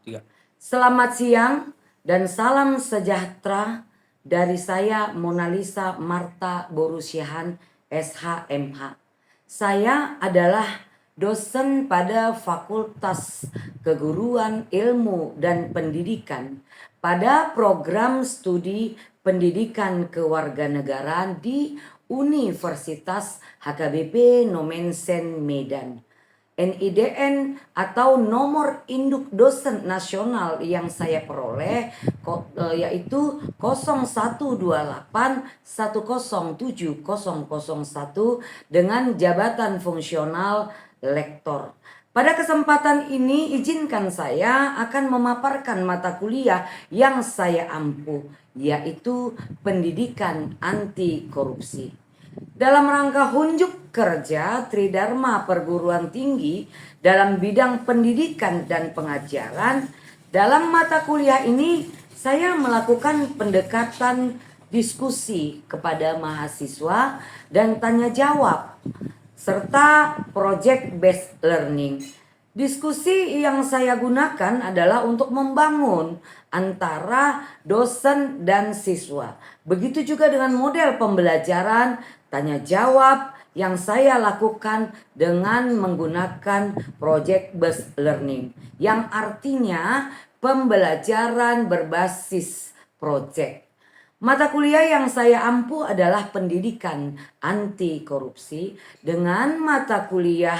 3. Selamat siang dan salam sejahtera dari saya Monalisa Marta Borusiahan SHMH. Saya adalah dosen pada Fakultas Keguruan Ilmu dan Pendidikan pada program studi Pendidikan Kewarganegaraan di Universitas HKBP Nomensen Medan. NIDN atau nomor induk dosen nasional yang saya peroleh yaitu 0128107001 dengan jabatan fungsional lektor. Pada kesempatan ini izinkan saya akan memaparkan mata kuliah yang saya ampuh, yaitu pendidikan anti korupsi. Dalam rangka unjuk kerja Tridharma Perguruan Tinggi dalam bidang pendidikan dan pengajaran, dalam mata kuliah ini saya melakukan pendekatan diskusi kepada mahasiswa dan tanya jawab serta project based learning. Diskusi yang saya gunakan adalah untuk membangun antara dosen dan siswa. Begitu juga dengan model pembelajaran tanya jawab yang saya lakukan dengan menggunakan project based learning, yang artinya pembelajaran berbasis project. Mata kuliah yang saya ampuh adalah pendidikan anti korupsi dengan mata kuliah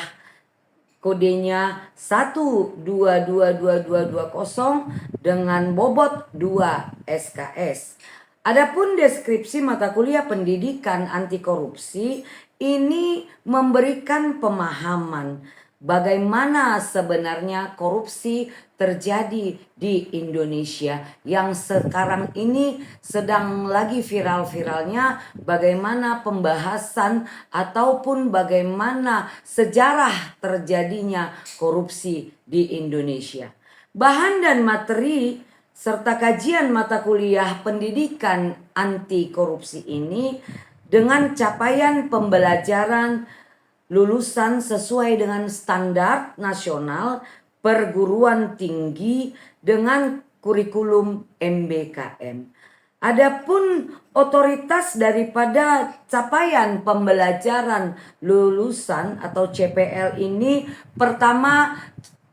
kodenya 122220 dengan bobot 2 SKS. Adapun deskripsi mata kuliah pendidikan anti korupsi ini memberikan pemahaman bagaimana sebenarnya korupsi terjadi di Indonesia yang sekarang ini sedang lagi viral-viralnya, bagaimana pembahasan ataupun bagaimana sejarah terjadinya korupsi di Indonesia. Bahan dan materi serta kajian mata kuliah pendidikan anti korupsi ini dengan capaian pembelajaran lulusan sesuai dengan standar nasional perguruan tinggi dengan kurikulum MBKM. Adapun otoritas daripada capaian pembelajaran lulusan atau CPL ini, pertama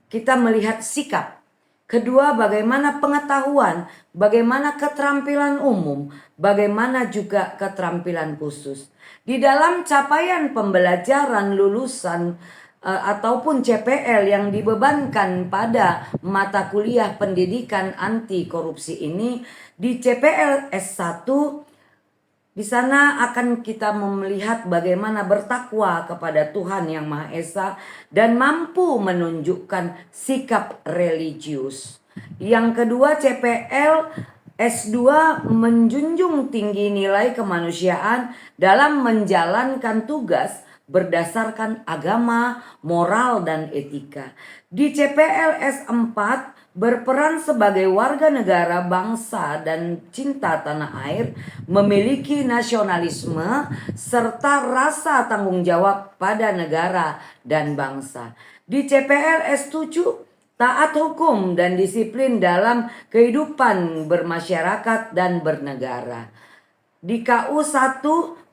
kita melihat sikap. Kedua, bagaimana pengetahuan, bagaimana keterampilan umum, bagaimana juga keterampilan khusus. Di dalam capaian pembelajaran lulusan ataupun CPL yang dibebankan pada mata kuliah pendidikan anti korupsi ini, di CPL S1 di sana akan kita melihat bagaimana bertakwa kepada Tuhan Yang Maha Esa dan mampu menunjukkan sikap religius. Yang kedua, CPL S2 menjunjung tinggi nilai kemanusiaan dalam menjalankan tugas berdasarkan agama, moral, dan etika. Di CPL S4 berperan sebagai warga negara bangsa dan cinta tanah air, memiliki nasionalisme serta rasa tanggung jawab pada negara dan bangsa. Di CPL S7 taat hukum dan disiplin dalam kehidupan bermasyarakat dan bernegara. Di KU 1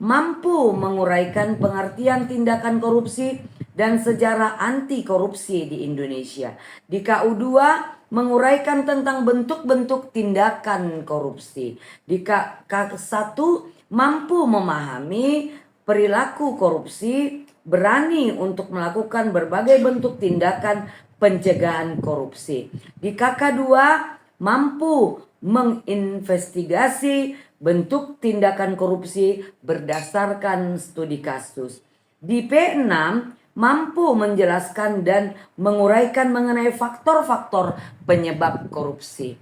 mampu menguraikan pengertian tindakan korupsi dan sejarah anti korupsi di Indonesia. Di KU 2 menguraikan tentang bentuk-bentuk tindakan korupsi. Di KU 1 mampu memahami perilaku korupsi, berani untuk melakukan berbagai bentuk tindakan pencegahan korupsi. Di KK 2 mampu menginvestigasi bentuk tindakan korupsi berdasarkan studi kasus. Di P6 mampu menjelaskan dan menguraikan mengenai faktor-faktor penyebab korupsi.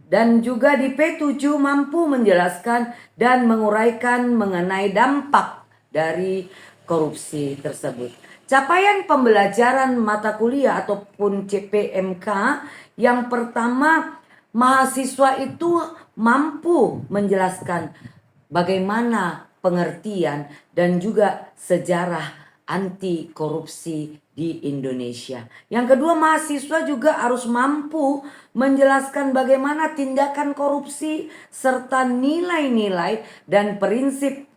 Dan juga di P7 mampu menjelaskan dan menguraikan mengenai dampak dari korupsi tersebut. Capaian pembelajaran mata kuliah ataupun CPMK yang pertama, mahasiswa itu mampu menjelaskan bagaimana pengertian dan juga sejarah anti korupsi di Indonesia. Yang kedua, mahasiswa juga harus mampu menjelaskan bagaimana tindakan korupsi serta nilai-nilai dan prinsip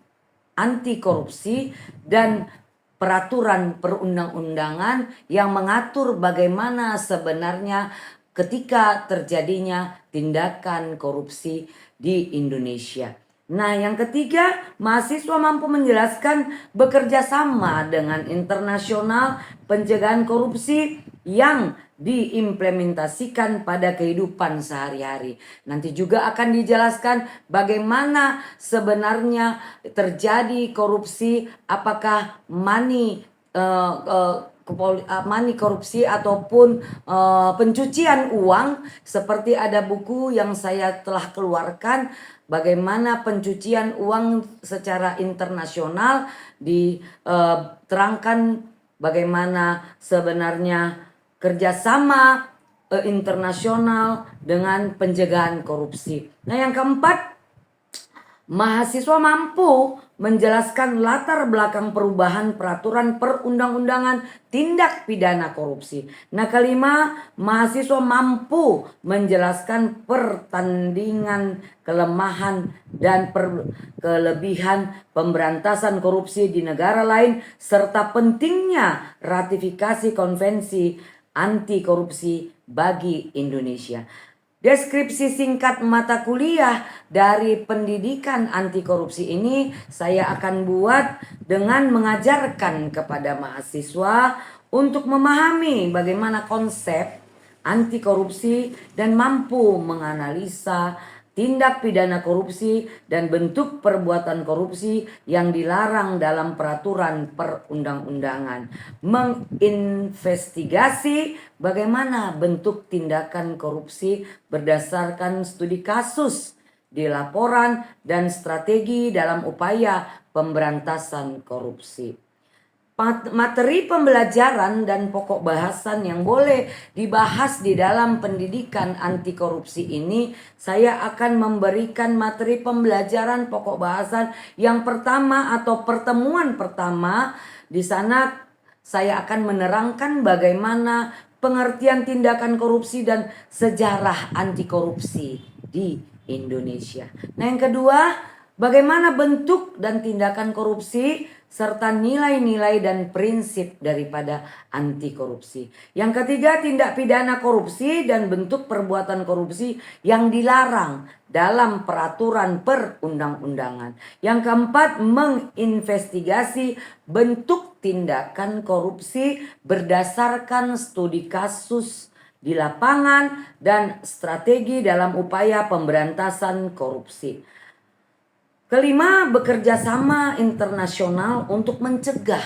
anti korupsi dan peraturan perundang-undangan yang mengatur bagaimana sebenarnya ketika terjadinya tindakan korupsi di Indonesia. Nah, yang ketiga, mahasiswa mampu menjelaskan bekerja sama dengan internasional pencegahan korupsi yang diimplementasikan pada kehidupan sehari-hari. Nanti juga akan dijelaskan bagaimana sebenarnya terjadi korupsi, apakah money korupsi ataupun pencucian uang, seperti ada buku yang saya telah keluarkan bagaimana pencucian uang secara internasional, diterangkan bagaimana sebenarnya kerjasama internasional dengan pencegahan korupsi. Nah, yang keempat, mahasiswa mampu menjelaskan latar belakang perubahan peraturan perundang-undangan tindak pidana korupsi. Nah, kelima, mahasiswa mampu menjelaskan pertandingan kelemahan dan kelebihan pemberantasan korupsi di negara lain serta pentingnya ratifikasi konvensi anti korupsi bagi Indonesia. Deskripsi singkat mata kuliah dari pendidikan anti korupsi ini saya akan buat dengan mengajarkan kepada mahasiswa untuk memahami bagaimana konsep anti korupsi dan mampu menganalisa tindak pidana korupsi dan bentuk perbuatan korupsi yang dilarang dalam peraturan perundang-undangan. Menginvestigasi bagaimana bentuk tindakan korupsi berdasarkan studi kasus di laporan dan strategi dalam upaya pemberantasan korupsi. Materi pembelajaran dan pokok bahasan yang boleh dibahas di dalam pendidikan anti korupsi ini, saya akan memberikan materi pembelajaran pokok bahasan yang pertama atau pertemuan pertama. Di sana saya akan menerangkan bagaimana pengertian tindakan korupsi dan sejarah anti korupsi di Indonesia. Nah, yang kedua, bagaimana bentuk dan tindakan korupsi serta nilai-nilai dan prinsip daripada anti korupsi. Yang ketiga, tindak pidana korupsi dan bentuk perbuatan korupsi yang dilarang dalam peraturan perundang-undangan. Yang keempat, menginvestigasi bentuk tindakan korupsi berdasarkan studi kasus di lapangan dan strategi dalam upaya pemberantasan korupsi. Kelima, bekerja sama internasional untuk mencegah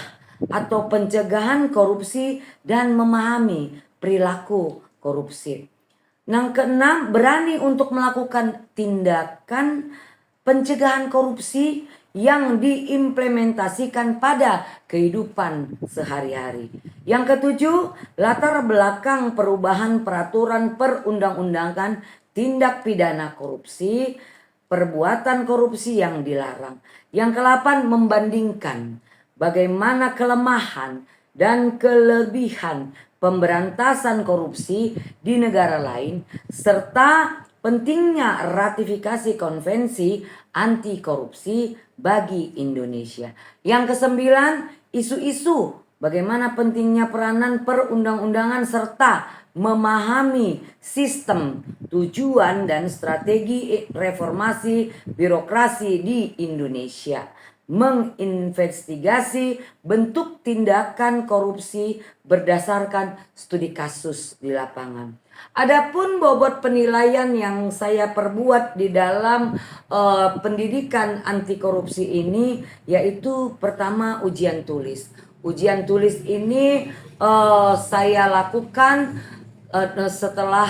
atau pencegahan korupsi dan memahami perilaku korupsi. Yang keenam, berani untuk melakukan tindakan pencegahan korupsi yang diimplementasikan pada kehidupan sehari-hari. Yang ketujuh, latar belakang perubahan peraturan perundang-undangan tindak pidana korupsi, perbuatan korupsi yang dilarang. Yang ke-8, membandingkan bagaimana kelemahan dan kelebihan pemberantasan korupsi di negara lain serta pentingnya ratifikasi konvensi anti korupsi bagi Indonesia. Yang ke-9, isu-isu bagaimana pentingnya peranan perundang-undangan serta memahami sistem, tujuan dan strategi reformasi birokrasi di Indonesia. Menginvestigasi bentuk tindakan korupsi berdasarkan studi kasus di lapangan. Adapun bobot penilaian yang saya perbuat di dalam pendidikan anti korupsi ini yaitu pertama, ujian tulis. Ujian tulis ini saya lakukan setelah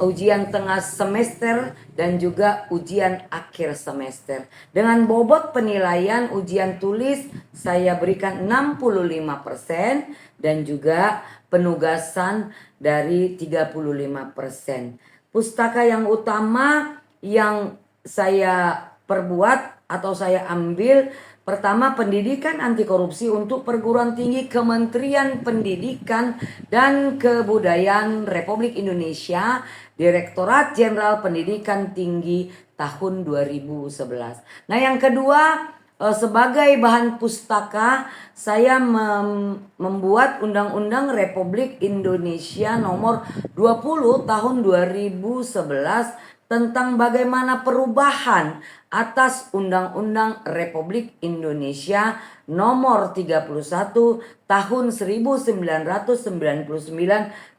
ujian tengah semester dan juga ujian akhir semester. Dengan bobot penilaian ujian tulis saya berikan 65% dan juga penugasan dari 35%. Pustaka yang utama yang saya perbuat atau saya ambil Pertama, pendidikan anti korupsi untuk perguruan tinggi Kementerian Pendidikan dan Kebudayaan Republik Indonesia, Direktorat Jenderal Pendidikan Tinggi tahun 2011. Nah, yang kedua, sebagai bahan pustaka, saya membuat Undang-Undang Republik Indonesia nomor 20 tahun 2011 tentang bagaimana perubahan atas Undang-Undang Republik Indonesia nomor 31 tahun 1999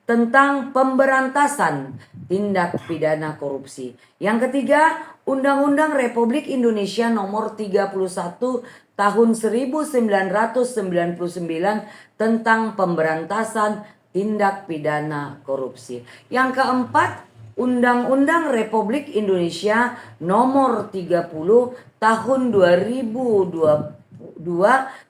tentang pemberantasan tindak pidana korupsi. Yang ketiga, Undang-Undang Republik Indonesia nomor 31 tahun 1999 tentang pemberantasan tindak pidana korupsi. Yang keempat, Undang-Undang Republik Indonesia nomor 30 tahun 2022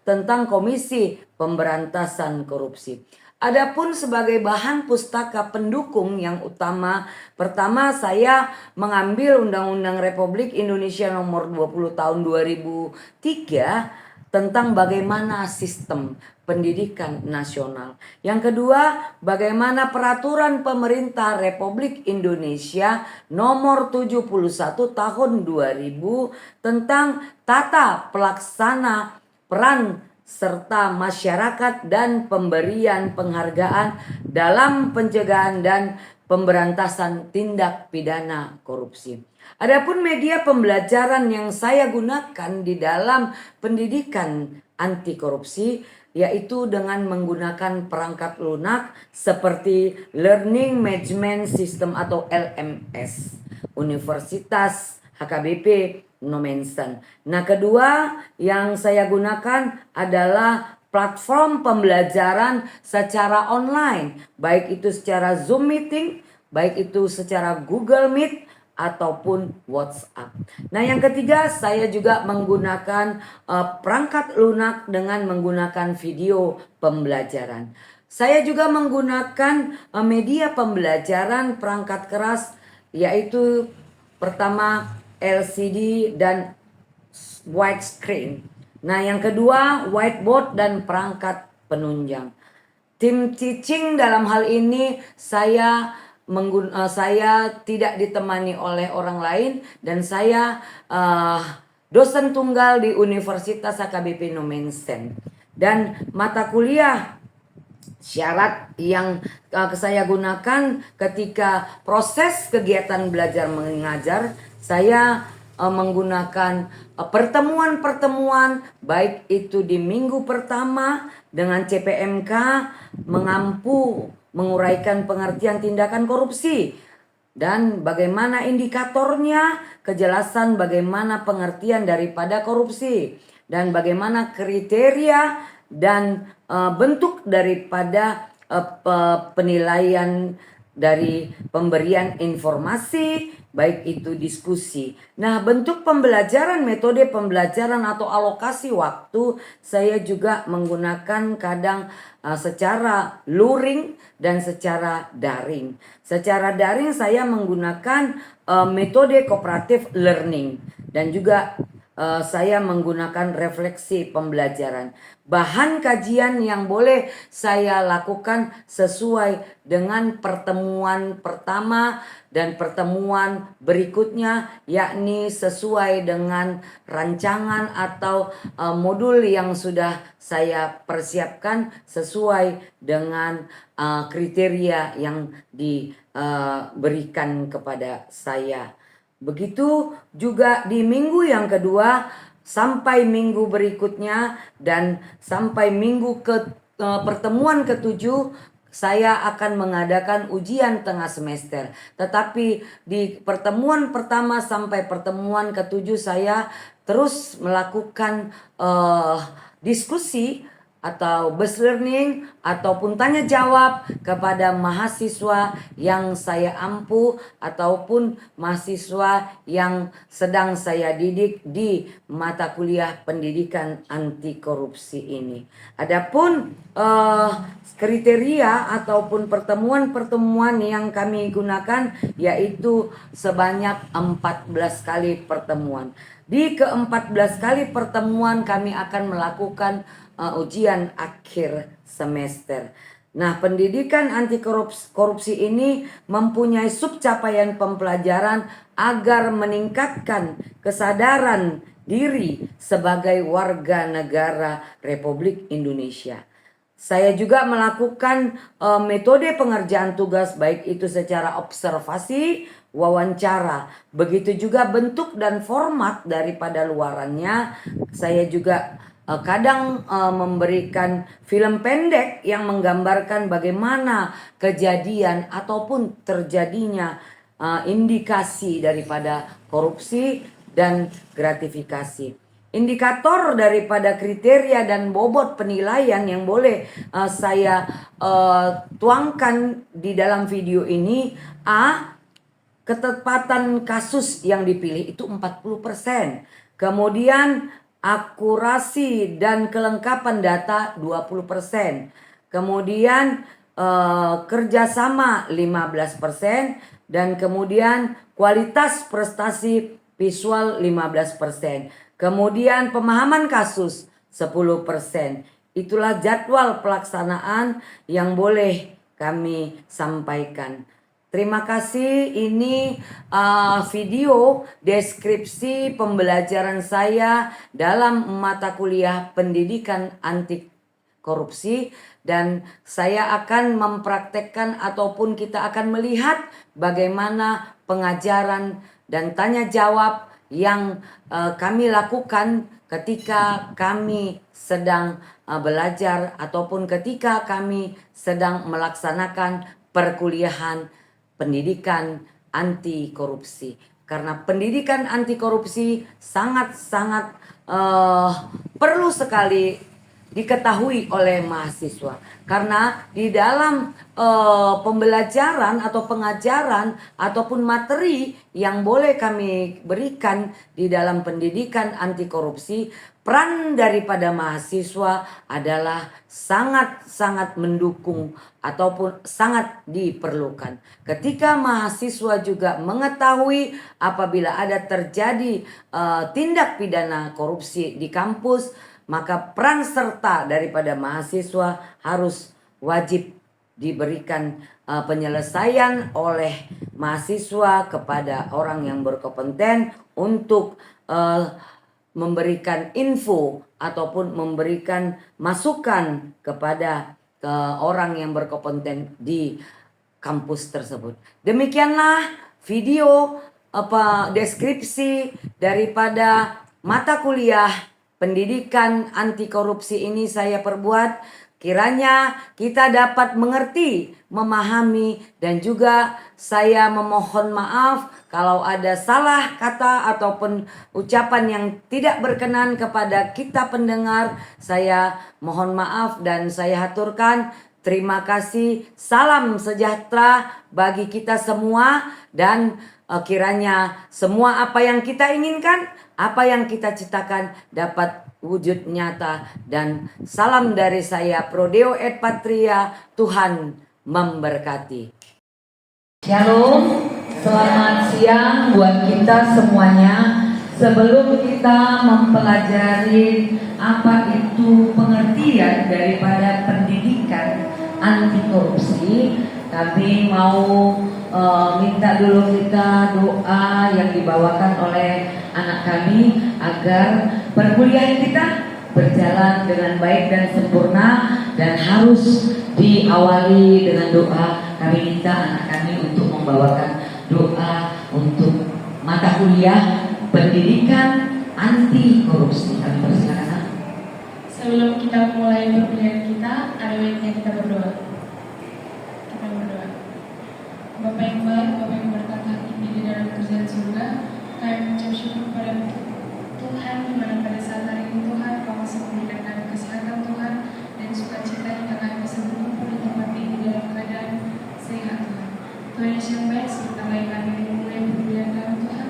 tentang Komisi Pemberantasan Korupsi. Adapun sebagai bahan pustaka pendukung yang utama, pertama saya mengambil Undang-Undang Republik Indonesia nomor 20 tahun 2003 tentang bagaimana sistem pendidikan nasional. Yang kedua, bagaimana peraturan pemerintah Republik Indonesia nomor 71 tahun 2000 tentang tata pelaksana peran serta masyarakat dan pemberian penghargaan dalam pencegahan dan pemberantasan tindak pidana korupsi. Adapun media pembelajaran yang saya gunakan di dalam pendidikan anti korupsi yaitu dengan menggunakan perangkat lunak seperti Learning Management System atau LMS Universitas HKBP Nomensen. Nah, kedua yang saya gunakan adalah platform pembelajaran secara online, baik itu secara Zoom meeting, baik itu secara Google Meet ataupun WhatsApp. Nah, yang ketiga saya juga menggunakan perangkat lunak dengan menggunakan video pembelajaran. Saya juga menggunakan media pembelajaran perangkat keras yaitu pertama LCD dan widescreen. Nah, yang kedua whiteboard dan perangkat penunjang. Tim teaching dalam hal ini saya tidak ditemani oleh orang lain dan saya dosen tunggal di Universitas HKBP Nomensen. Dan mata kuliah syarat yang saya gunakan ketika proses kegiatan belajar mengajar, saya menggunakan pertemuan-pertemuan baik itu di minggu pertama dengan CPMK mengampu menguraikan pengertian tindakan korupsi dan bagaimana indikatornya, kejelasan bagaimana pengertian daripada korupsi dan bagaimana kriteria dan bentuk daripada penilaian dari pemberian informasi baik itu diskusi. Nah, bentuk pembelajaran, metode pembelajaran atau alokasi waktu saya juga menggunakan kadang secara luring dan secara daring. Secara daring saya menggunakan metode cooperative learning dan juga saya menggunakan refleksi pembelajaran. Bahan kajian yang boleh saya lakukan sesuai dengan pertemuan pertama dan pertemuan berikutnya, yakni sesuai dengan rancangan atau modul yang sudah saya persiapkan sesuai dengan kriteria yang diberikan kepada saya. Begitu juga di minggu yang kedua sampai minggu berikutnya dan sampai minggu pertemuan ketujuh saya akan mengadakan ujian tengah semester. Tetapi di pertemuan pertama sampai pertemuan ketujuh saya terus melakukan diskusi atau bus learning ataupun tanya jawab kepada mahasiswa yang saya ampu ataupun mahasiswa yang sedang saya didik di mata kuliah pendidikan anti korupsi ini. Adapun kriteria ataupun pertemuan-pertemuan yang kami gunakan yaitu sebanyak 14 kali pertemuan. di ke-14 kali pertemuan kami akan melakukan ujian akhir semester. Nah, pendidikan anti korupsi ini mempunyai subcapaian pembelajaran agar meningkatkan kesadaran diri sebagai warga negara Republik Indonesia. Saya juga melakukan metode pengerjaan tugas, baik itu secara observasi, wawancara. Begitu juga bentuk dan format daripada luarannya. Saya juga kadang memberikan film pendek yang menggambarkan bagaimana kejadian ataupun terjadinya indikasi daripada korupsi dan gratifikasi. Indikator daripada kriteria dan bobot penilaian yang boleh saya tuangkan di dalam video ini. Ketepatan kasus yang dipilih itu 40%. Kemudian akurasi dan kelengkapan data 20%. Kemudian kerjasama 15%. Dan kemudian kualitas prestasi visual 15%. Kemudian pemahaman kasus 10%. Itulah jadwal pelaksanaan yang boleh kami sampaikan. Terima kasih. Ini video deskripsi pembelajaran saya dalam mata kuliah pendidikan anti korupsi, dan saya akan mempraktekkan ataupun kita akan melihat bagaimana pengajaran dan tanya jawab yang kami lakukan ketika kami sedang belajar ataupun ketika kami sedang melaksanakan perkuliahan pendidikan anti korupsi. Karena pendidikan anti korupsi sangat-sangat perlu sekali diketahui oleh mahasiswa. Karena di dalam pembelajaran atau pengajaran ataupun materi yang boleh kami berikan di dalam pendidikan anti korupsi, peran daripada mahasiswa adalah sangat-sangat mendukung ataupun sangat diperlukan. Ketika mahasiswa juga mengetahui apabila ada terjadi tindak pidana korupsi di kampus, maka peran serta daripada mahasiswa harus wajib diberikan penyelesaian oleh mahasiswa kepada orang yang berkompeten untuk memberikan info ataupun memberikan masukan kepada orang yang berkompeten di kampus tersebut. Demikianlah video deskripsi daripada mata kuliah pendidikan anti korupsi ini saya perbuat. Kiranya kita dapat mengerti, memahami, dan juga saya memohon maaf kalau ada salah kata ataupun ucapan yang tidak berkenan kepada kita pendengar. Saya mohon maaf dan saya haturkan terima kasih. Salam sejahtera bagi kita semua, dan kiranya semua apa yang kita inginkan, apa yang kita citakan dapat wujud nyata. Dan salam dari saya, Prodeo et Patria. Tuhan memberkati. Shalom, selamat siang buat kita semuanya. Sebelum kita mempelajari apa itu pengertian daripada pendidikan anti korupsi, kami mau minta dulu kita doa yang dibawakan oleh anak kami agar perkuliahan kita berjalan dengan baik dan sempurna, dan harus diawali dengan doa. Kami minta anak kami untuk membawakan doa untuk mata kuliah pendidikan anti korupsi. Kami persilakan. Sebelum kita mulai perkuliahan kita, ada baiknya kita berdoa. Kita berdoa. Bapa yang baik, Bapa yang berkata hati di dalam kerjaan surga, kami mengucap syukur pada Tuhan, di mana pada saat hari ini Tuhan, Kau masih memberikan kami kesehatan Tuhan, dan sukacita hingga kami bisa berkumpul di tempat ini dalam keadaan sehat Tuhan. Tuhan Yesus yang baik, sebentar lagi kami memulai perkuliahan kami Tuhan.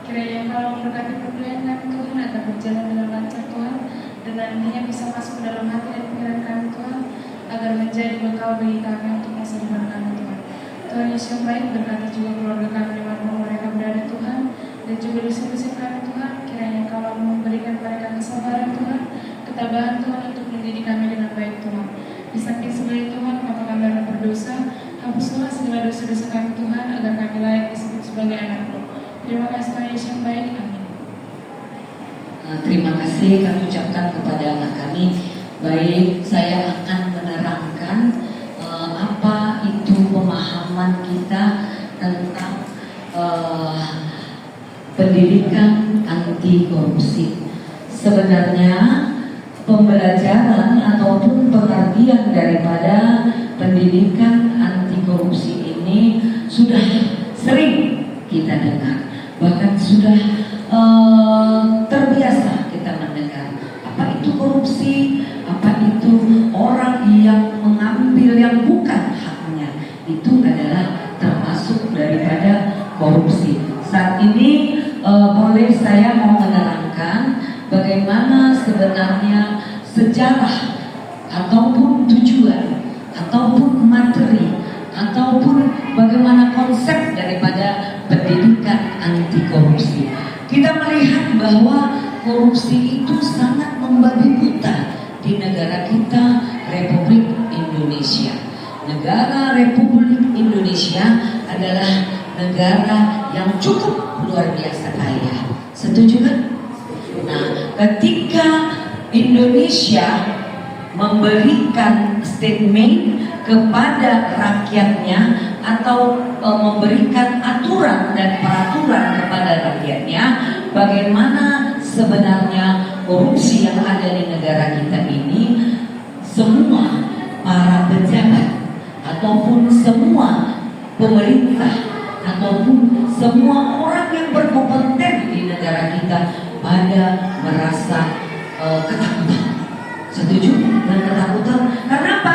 Kiranya Engkau memberkati perkuliahan kami Tuhan, agar berjalan dengan lancar Tuhan, dan nantinya bisa masuk ke dalam hati dan pikiran kami Tuhan, agar menjadi bekal bagi kami untuk masa depan kami Tuhan. Tuhan Yesus yang baik, berkati juga keluarga kami dimanapun mereka berada Tuhan, dan juga dosa-dosa kami Tuhan, kiranya Di samping sebagai Tuhan, maka kami orang berdosa. Hapuskanlah segala dosa-dosa kami Tuhan, agar kami layak disebut sebagai anak-Mu. Terima kasih Tuhan Yesus yang baik. Amin. Terima kasih kami ucapkan kepada anak kami. Baik, saya akan menerangkan apa itu pemahaman kita tentang pendidikan anti korupsi. Sebenarnya pembelajaran ataupun pengertian daripada pendidikan anti korupsi ini sudah sering kita dengar, bahkan sudah terbiasa kita mendengar apa itu korupsi, apa itu orang yang mengambil yang bukan haknya, itu adalah termasuk daripada korupsi. Saat ini boleh saya mau menerangkan bagaimana sebenarnya sejarah ataupun tujuan ataupun materi ataupun bagaimana konsep daripada pendidikan anti korupsi. Kita melihat bahwa korupsi itu sangat membabi buta di negara kita, Republik Indonesia. Negara Republik Indonesia adalah negara yang cukup luar biasa kaya. Setuju kan? Nah, ketika Indonesia memberikan statement kepada rakyatnya atau memberikan aturan dan peraturan kepada rakyatnya bagaimana sebenarnya korupsi yang ada di negara kita ini, semua para pejabat ataupun semua pemerintah ataupun semua orang yang berkompeten di negara kita pada merasa ketakutan. Setuju dengan ketakutan? Karena apa?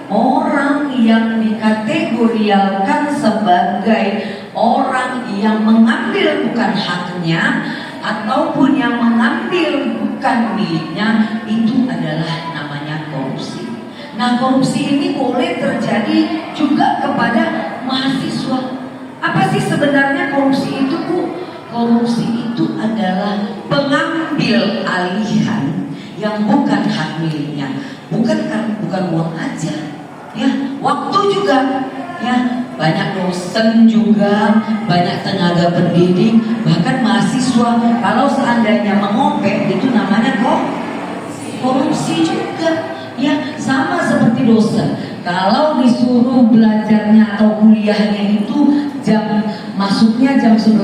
Orang yang dikategorikan sebagai orang yang mengambil bukan haknya ataupun yang mengambil bukan miliknya, itu adalah namanya korupsi. Nah, korupsi ini boleh terjadi juga kepada mahasiswa. Apa sih sebenarnya korupsi itu, Bu? Korupsi itu adalah pengambil alihan yang bukan hak miliknya, bukan uang aja, ya, waktu juga, ya, banyak dosen juga, banyak tenaga pendidik, bahkan mahasiswa. Kalau seandainya mengopek itu namanya korupsi juga, ya, sama seperti dosen. Kalau disuruh belajarnya atau kuliahnya itu masuknya jam 11,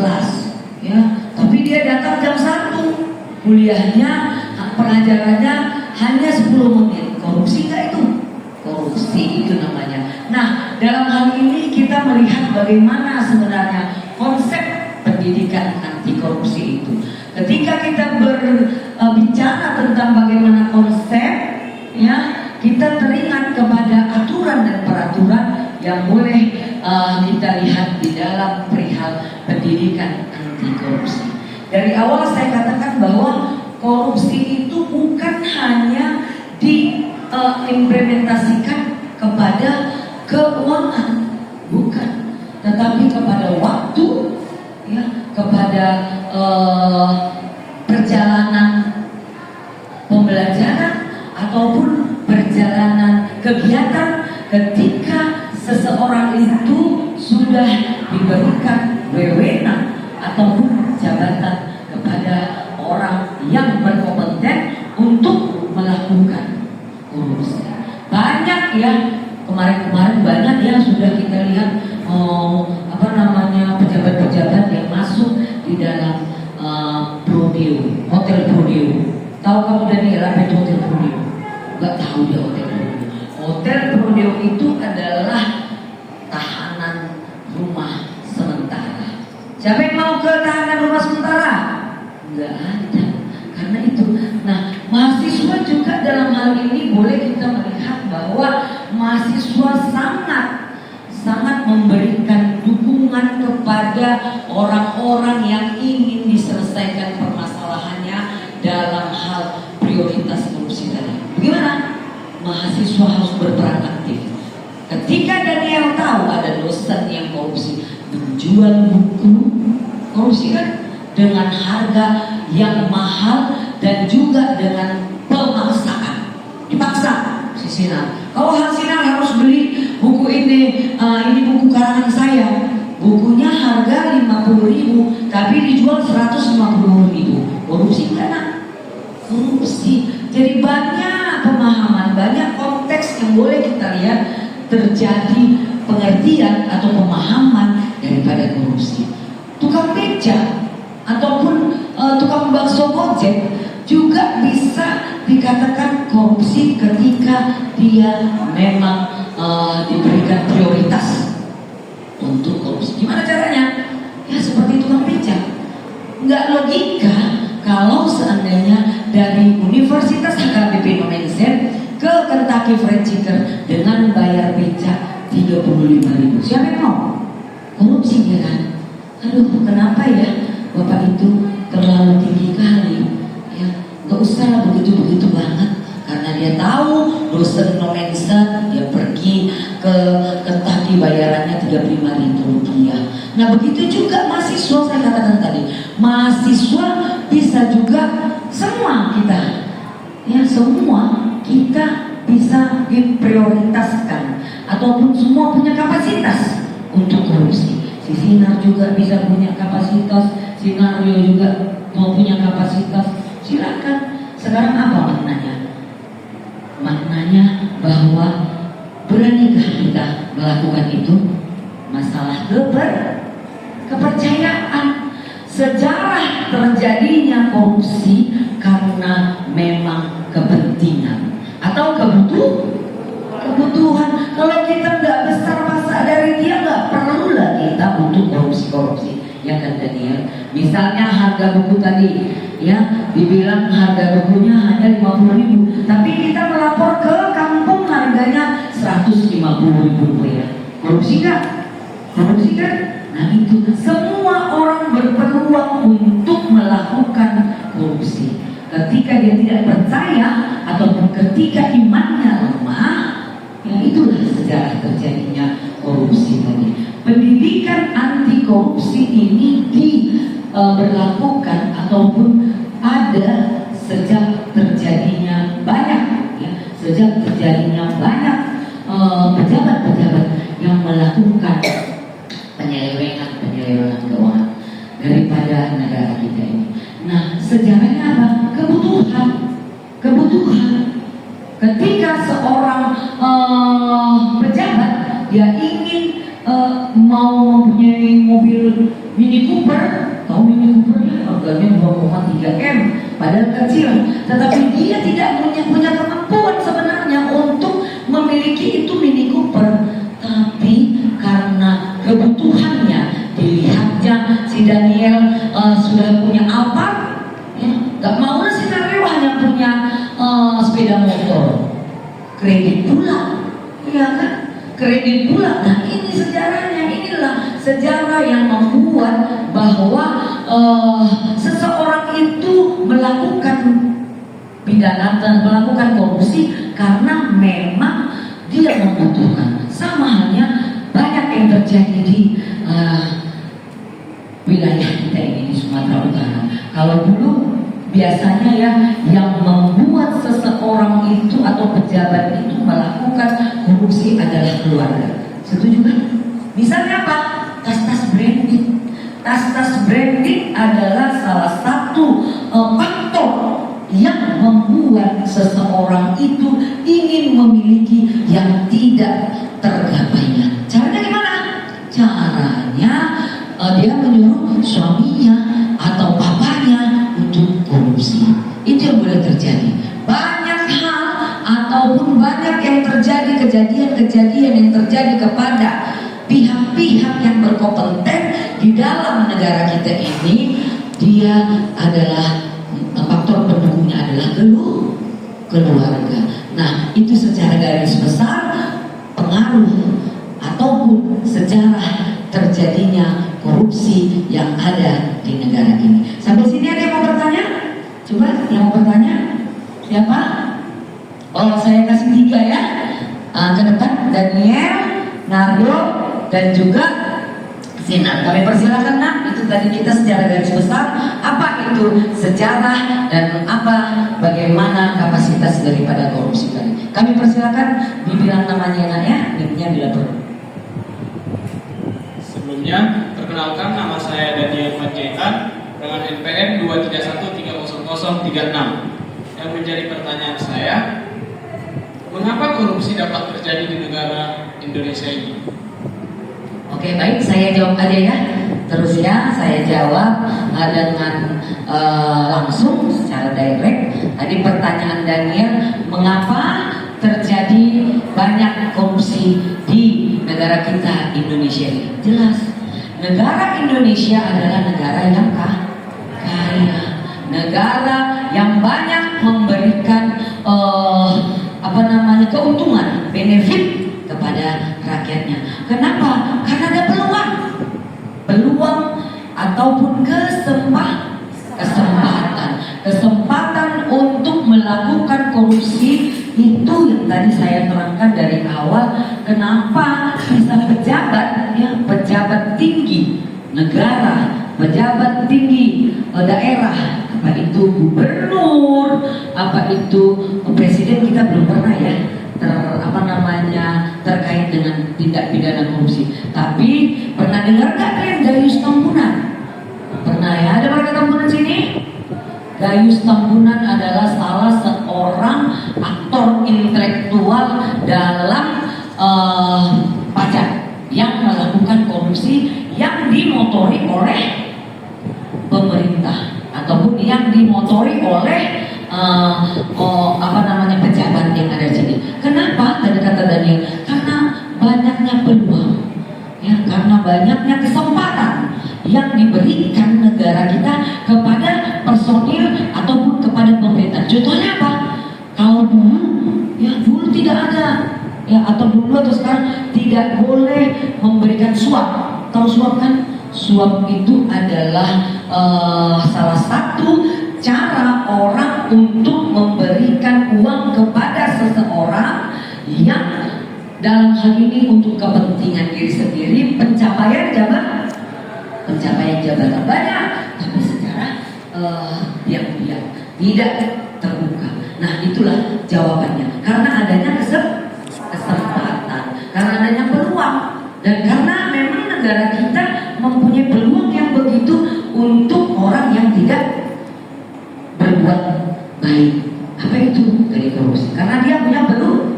ya, tapi dia datang jam 1, kuliahnya pengajarannya hanya 10 menit. Korupsi nggak itu? Korupsi itu namanya. Nah, dalam hal ini kita melihat bagaimana sebenarnya konsep pendidikan anti korupsi itu. Ketika kita berbicara tentang bagaimana konsep, ya, kita teringat kepada aturan dan peraturan yang boleh kita lihat di dalam perihal pendidikan anti korupsi. Dari awal saya katakan bahwa korupsi itu bukan hanya diimplementasikan kepada keuangan, bukan, tetapi kepada waktu, ya, kepada perjalanan pembelajaran ataupun perjalanan kegiatan ketika seseorang itu sudah diberikan wewenang ataupun jabatan kepada orang yang berkompeten untuk melakukan korupsi. Banyak ya, kemarin-kemarin banyak ya sudah kita lihat pejabat-pejabat yang masuk di dalam Prodeo, Hotel Prodeo. Tahu kamu Daniel apa itu Hotel Prodeo? Gak tahu dia Hotel Prodeo. Hotel Prodeo itu adalah tahanan rumah sementara. Siapa yang mau ke tahanan rumah sementara? Enggak ada. Karena itu, nah, mahasiswa juga dalam hal ini boleh kita melihat bahwa mahasiswa sangat memberikan dukungan kepada orang-orang yang ingin diselesaikan permasalahannya dalam hal prioritas korupsi tadi. Bagaimana? Mahasiswa harus berperan aktif. Ketika Daniel tahu ada dosen yang korupsi, menjual buku korupsi kan dengan harga yang mahal dan juga dengan pemaksaan, dipaksa si Sinar. Kalau Sinar harus beli buku ini buku karangan saya. Bukunya harga 50.000 tapi dijual 150.000. Korupsi kan? Korupsi. Jadi banyak pemahaman, banyak konteks yang boleh kita lihat terjadi pengertian atau pemahaman daripada korupsi. Tukang beca ataupun tukang bakso Gojek juga bisa dikatakan korupsi ketika dia memang diberikan prioritas untuk korupsi. Gimana caranya? Ya seperti tukang beca. Nggak logika kalau seandainya dari Universitas HKBP Nomensen ke Kentucky Fried Chicken dengan bayar beca 35.000. Siapa yang mau? Korupsi dia kan? Aduh, kenapa ya Bapak itu terlalu tinggi kali? Ya, nggak usah begitu banget. Karena dia tahu dosen Nomensen, dia pergi ke Kentucky bayarannya 35.000 rupiah. Nah begitu juga mahasiswa, saya katakan tadi, mahasiswa bisa juga semua kita, ya semua kita bisa diprioritaskan ataupun semua punya kapasitas untuk korupsi. Si Sinar juga bisa punya kapasitas, Sinario juga mau punya kapasitas. Silakan. Sekarang apa maknanya? Maknanya bahwa beranikah kita melakukan itu? Masalah kepercayaan. Sejarah terjadinya korupsi karena memang kepentingan atau kebutuhan. Kalau kita nggak besar masa dari dia, nggak perlu lah kita untuk korupsi. Ya kan Daniel? Misalnya harga buku tadi, ya dibilang harga bukunya hanya 50.000, tapi kita melapor ke kampung harganya 150.000 rupiah. Korupsi kan? Korupsi kan? Nah itu semua orang berpeluang untuk melakukan korupsi. Ketika dia tidak percaya ataupun ketika imannya lemah, ya itulah sejarah terjadinya korupsi tadi. Pendidikan anti korupsi ini diberlakukan ataupun ada sejak terjadinya banyak, ya, sejak terjadinya banyak pejabat-pejabat yang melakukan penyelewengan keuangan daripada negara kita ini. Nah, sejarahnya apa? Kebutuhan. Ketika seorang pejabat dia ingin mau mempunyai mobil Mini Cooper, tahu Mini Cooper ya, harganya 2,3 M, padahal kecil, tetapi dia tidak punya kemampuan sebenarnya untuk memiliki itu Mini Cooper, tapi karena kebutuhannya dilihatnya si Daniel sudah punya Alphard, ya, gak mau si Daniel hanya punya sepeda motor, kredit pula, ya kan? Kredit pula. Nah ini sejarahnya, inilah sejarah yang membuat bahwa seseorang itu melakukan pidana dan melakukan korupsi karena memang dia membutuhkan. Sama halnya banyak yang terjadi di wilayah kita ini di Sumatera Utara. Kalau dulu biasanya ya yang membuat seseorang itu atau pejabat itu melakukan korupsi adalah keluarga. Setuju kan? Misalnya apa? Tas-tas branded. Tas-tas branded adalah salah satu faktor yang membuat seseorang itu ingin memiliki yang tidak tergapainya. Caranya gimana? Caranya dia menyuruh suaminya atau papanya untuk korupsi. Itu yang boleh terjadi. Banyak hal ataupun banyak yang terjadi, kejadian-kejadian yang terjadi kepada pihak-pihak yang berkompeten di dalam negara kita ini, dia adalah faktor pendukungnya adalah keluarga. Nah, itu secara garis besar pengaruh ataupun sejarah terjadinya korupsi yang ada di negara ini. Sampai sini ada yang mau bertanya? Coba yang mau bertanya siapa? Oh, saya kasih 3 ya. Ke depan Daniel, Nardo, dan juga Sinar. Kami persilakan nak. Itu tadi kita secara garis besar apa itu sejarah dan apa bagaimana kapasitas daripada korupsi tadi. Kami persilakan dibilang namanya nak ya, nimnya bila perlu. Sebelumnya, perkenalkan nama saya Daniel Panjaitan dengan NPM 231300036. Yang menjadi pertanyaan saya, mengapa korupsi dapat terjadi di negara Indonesia ini? Oke, baik, saya jawab aja ya. Terus ya, saya jawab dengan langsung secara direct. Tadi pertanyaan Daniel, mengapa terjadi banyak korupsi di negara kita Indonesia ini? Jelas, negara Indonesia adalah negara yang kaya, negara yang banyak memberikan keuntungan, benefit kepada rakyatnya. Kenapa? Karena ada peluang ataupun kesempatan untuk melakukan korupsi. Itu yang tadi saya terangkan dari awal. Kenapa bisa pejabat tinggi negara, pejabat tinggi daerah, apa itu gubernur, apa itu presiden, kita belum pernah ya terkait dengan tindak pidana korupsi. Tapi pernah dengar nggak kalian Gayus Tambunan? Pernah ya? Ada warga Tambunan sini? Gayus Tambunan adalah salah seorang aktor intelektual dalam pajak yang melakukan korupsi yang dimotori oleh pemerintah ataupun yang dimotori oleh pejabat yang ada di sini. Kenapa? Tadi kata Daniel, karena banyaknya peluang, ya, karena banyaknya kesempatan yang diberikan negara kita kepada personil ataupun kepada pemerintah. Contohnya apa? Kalau dulu tidak ada, ya, atau sekarang tidak boleh memberikan suap. Tahu suap kan? Suap itu adalah salah satu cara orang untuk memberikan uang kepada seseorang yang dalam hal ini untuk kepentingan diri sendiri, pencapaian jabatan banyak, tapi secara diam-diam, tidak terbuka. Nah, itulah jawabannya. Karena adanya kesempatan, karena adanya peluang, dan karena memang negara kita mempunyai peluang yang begitu untuk orang yang tidak berbuat baik. Apa itu dari korupsi? Karena dia punya peluang.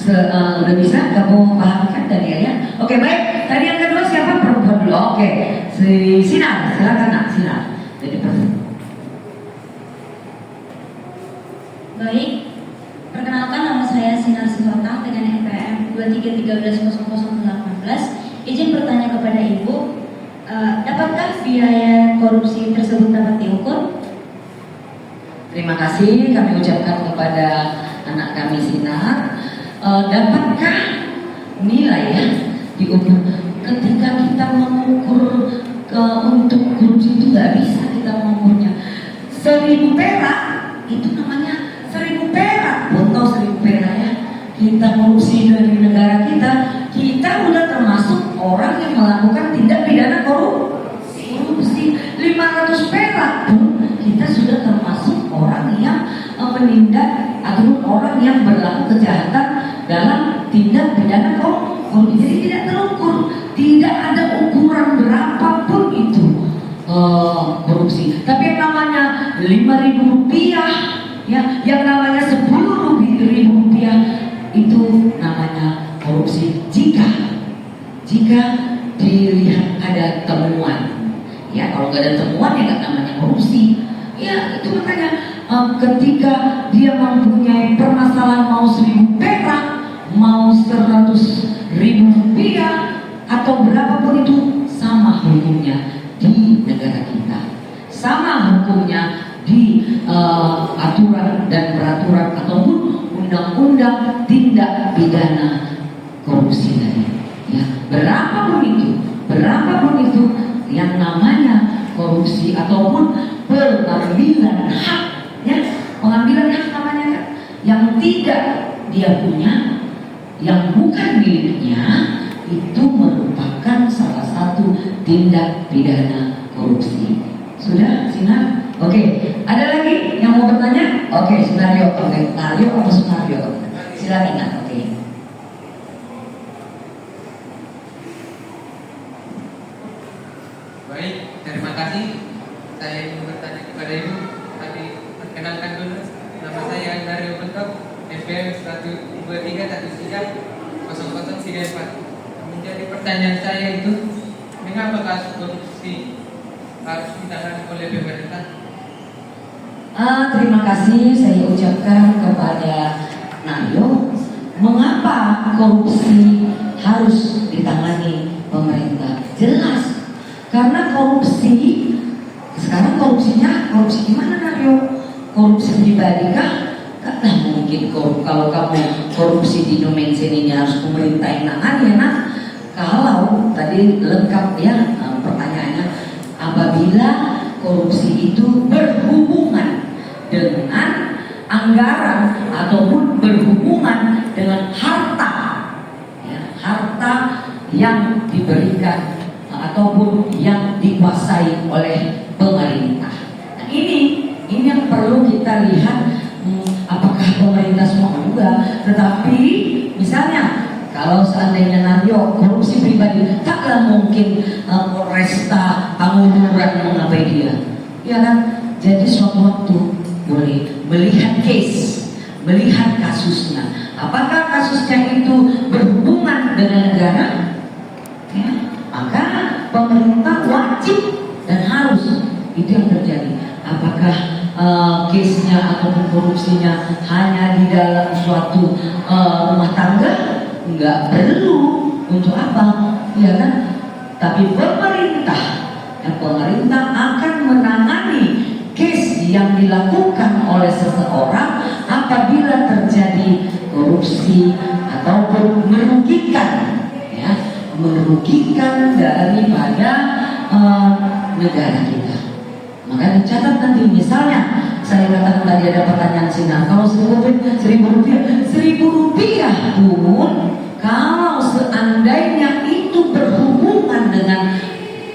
Udah bisa kamu pahamkan Daniel ya? Oke, baik. Tadi yang kedua siapa? Perempuan dulu. Oke, si Sinar, silakan nak, Sinar. Jadi baik, perkenalkan nama saya Sinar Sihotang dengan NPM 233110018. Izin bertanya kepada Ibu, dapatkah biaya korupsi tersebut dapat diukur? terima kasih kami ucapkan kepada anak kami Sinar. Dapatkah nilai ya diukur? Ketika kita mengukur untuk korupsi itu nggak bisa kita mengukurnya. 1.000 perak itu namanya 1.000 perak. Tahu 1.000 perak ya? Kita korupsi dari negara kita udah termasuk orang yang melakukan tindak pidana korupsi. 500 perak pun kita sudah termasuk orang yang menindak ataupun orang yang berlaku kejahatan dalam tindak pidana korupsi. Jadi tidak terukur, tidak ada ukuran berapapun itu korupsi. Tapi yang namanya 5.000 rupiah, ya, yang namanya 10.000 rupiah itu namanya korupsi. Jika dilihat ada temuan, ya, kalau nggak ada temuan ya nggak namanya korupsi. Ya, itu makanya ketika dia mempunyai permasalahan mau 1.000 perak, mau 100.000 rupiah atau berapapun itu, sama hukumnya di negara kita, sama hukumnya di aturan dan peraturan ataupun undang-undang tindak pidana korupsi tadi. Ya, berapapun itu yang namanya korupsi ataupun pengambilan hak, ya, pengambilan hak namanya kan, yang tidak dia punya, yang bukan miliknya, itu merupakan salah satu tindak pidana korupsi. Sudah, Sinar? Oke, ada lagi yang mau bertanya? Oke, Sunario. Oke, Nario atau Sunario? Silakan. Oke. Baik, terima kasih. Saya ingin bertanya kepada Ibu. Tapi perkenalkan dulu, nama saya Dario Bentok, FPM 123130034. Menjadi pertanyaan saya itu, mengapa kasus korupsi harus ditangani oleh pemerintah? Terima kasih saya ucapkan kepada Nayo. Mengapa korupsi harus ditangani pemerintah? Jelas, karena korupsi sekarang korupsi gimana Nayo? Korupsi pribadi kah? Karena mungkin kalau kamu korupsi di domain sininya harus pemerintah yang nangani ya nak. Kalau tadi lengkap ya pertanyaannya, apabila korupsi itu berhubungan dengan anggaran ataupun berhubungan dengan harta, ya, harta yang diberikan ataupun yang dikuasai oleh pemerintah. Nah ini yang perlu kita lihat, apakah pemerintah semua juga, tetapi misalnya kalau seandainya Nario korupsi pribadi, taklah mungkin Polresta Panguduran mengapai dia, ya kan? Jadi suatu waktu boleh melihat case, melihat kasusnya. Apakah kasusnya itu berhubungan dengan negara? Ya, maka pemerintah wajib dan harus, itu yang terjadi. Apakah case-nya ataupun korupsinya hanya di dalam suatu rumah tangga? Enggak perlu. Untuk apa? Ya kan? Tapi pemerintah akan menangani case yang dilakukan oleh seseorang apabila terjadi korupsi ataupun merugikan, ya, merugikan daripada negara kita. Maka dicatat nanti, misalnya saya katakan tadi ada pertanyaan sini, kalau 1.000 rupiah pun kalau seandainya itu berhubungan dengan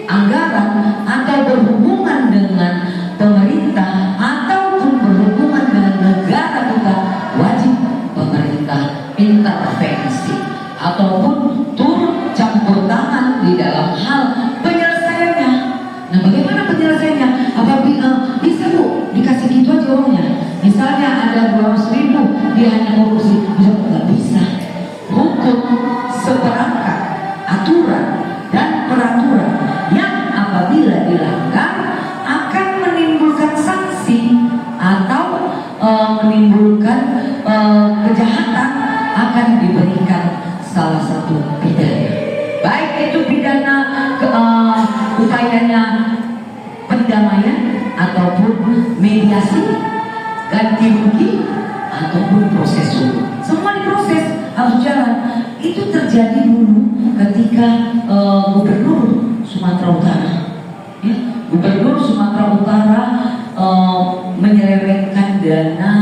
anggaran atau berhubungan dengan pemerintah ataupun berhubungan dengan negara kita, wajib pemerintah intervensi ataupun turut campur tangan di dalam hal penyelesaiannya. Nah, bagaimana penyelesaiannya? Apabila bisa Bu, dikasih gitu aja uangnya. Misalnya ada 200.000, dia hanya korupsi, bisa nggak bisa. Hukum seperangkat aturan dan peraturan yang apabila dilanggar akan menimbulkan sanksi atau menimbulkan kejahatan, akan diberikan salah satu pidana. Baik itu pidana upayanya pendamaian ataupun mediasi, ganti rugi ataupun proses hukum. Semua diproses, harus jalan. Itu terjadi dulu ketika Gubernur Sumatera Utara, ya, Gubernur Sumatera Utara menyelewengkan dana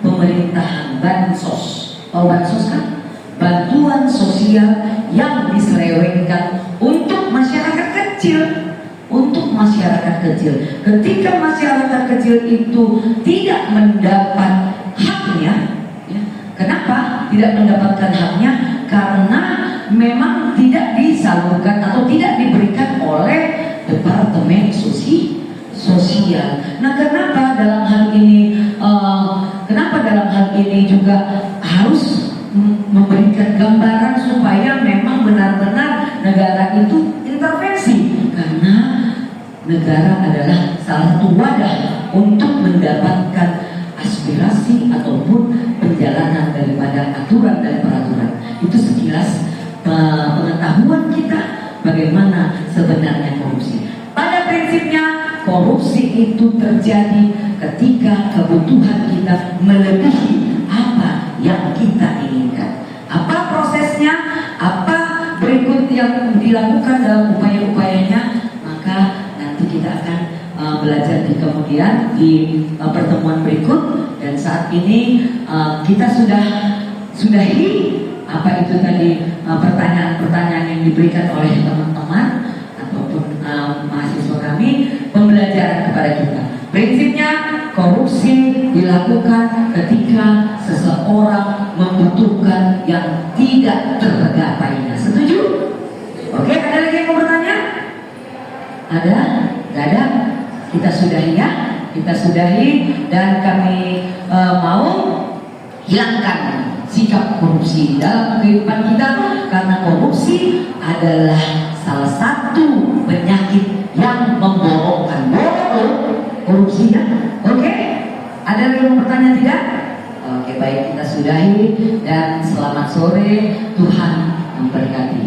pemerintahan bansos. Tahu bansos kan? Bantuan sosial yang diselewengkan untuk masyarakat kecil. Untuk masyarakat kecil, ketika masyarakat kecil itu tidak mendapat haknya, ya, kenapa tidak mendapatkan haknya? Karena memang tidak disalurkan atau tidak diberikan oleh Departemen Sosial. Nah, kenapa dalam hal ini juga harus memberikan gambaran supaya memang benar-benar negara itu intervensi, karena negara adalah salah satu wadah untuk mendapatkan aspirasi ataupun penjalanan daripada aturan dan peraturan. Itu sekilas pengetahuan kita bagaimana sebenarnya korupsi. Pada prinsipnya korupsi itu terjadi ketika kebutuhan kita melebihi apa yang kita inginkan. Apa prosesnya, apa berikut yang dilakukan dalam upaya-upayanya, maka nanti kita akan belajar di kemudian di pertemuan berikut. Dan saat ini kita sudahi apa itu tadi pertanyaan-pertanyaan yang diberikan oleh teman-teman ataupun mahasiswa kami, pembelajaran kepada kita. Prinsipnya korupsi dilakukan ketika seseorang membutuhkan yang tidak tergapainya. Setuju? Oke, ada lagi yang mau bertanya? Ada? Gak ada? Kita sudahi ya. Kita sudahi dan kami mau hilangkan sikap korupsi dalam kehidupan kita, karena korupsi adalah salah satu penyakit yang membohongkan. Korupsi ya. Oke? Ada lagi yang mau bertanya tidak? Oke, baik, kita sudahi dan selamat sore. Tuhan memberkati.